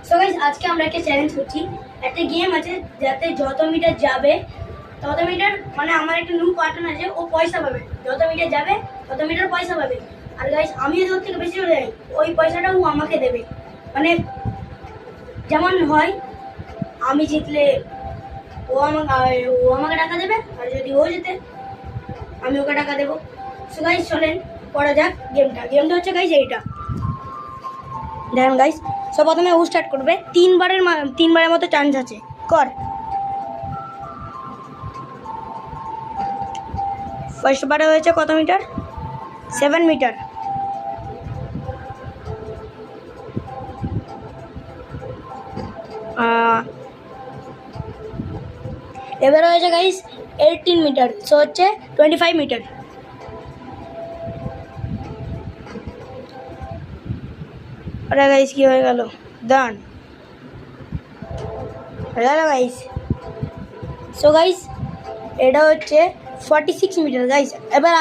So guys আজকে আমরা একটা চ্যালেঞ্জ করছি। একটা গেম আছে যাতে যত মিটার যাবে তত মিটার, মানে আমার একটা নিউ পার্টনার আছে, ও পয়সা পাবে। যত মিটার যাবে তত মিটার পয়সা পাবে। আর গাইস আমি যদি ওর থেকে বেশি চলে যাই, ওই পয়সাটা ও আমাকে দেবে। মানে যেমন হয়, আমি জিতলে ও আমাকে টাকা দেবে, আর যদি ও জিতে আমি ওকে টাকা দেবো। সো গাইস চলেন করা যাক গেমটা হচ্ছে গাইস এইটা দেখেন গাইস। সো প্রথমে ও স্টার্ট করবে, তিনবারের মতো চান্স আছে, কর। ফার্স্ট বারে হয়েছে কত মিটার? 7 মিটার। এবারে হয়েছে গাইস 18 মিটার, সো হচ্ছে 25 মিটার। আরে গাইস কি হয়ে গেল? ডান হয়ে গেল গাইস। সো গাইস এটা হচ্ছে 46 মিটার গাইস। এবার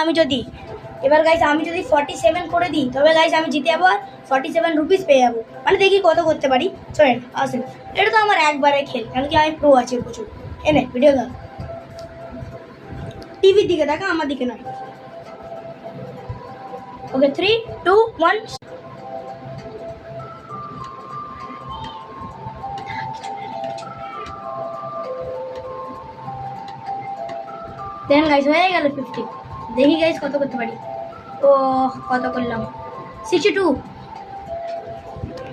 গাইস আমি যদি 47 করে দিই, তবে গাইস আমি জিতে যাবো আর 47 রুপিস পেয়ে যাবো। মানে দেখি কত করতে পারি। চলেন আসেন, এটা তো আমার একবারে খেল, কারণ কি আমি প্রো আছি প্রচুর। এনে ভিডিও দেখ, টিভির দিকে দেখা, আমার দিকে নয়। ওকে 3, 2, 1। দেন গাইস হয়ে গেল 50। দেখি গাইস কত করতে পারি। ও কত করলাম? 62।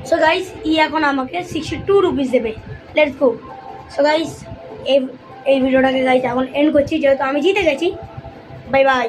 সো গাইস এখন আমাকে 62 রুপিস দেবে। Let's go. সো গাইস এই ভিডিওটাকে গাইস এখন এন্ড করছি, যেহেতু আমি জিতে গেছি। Bye bye.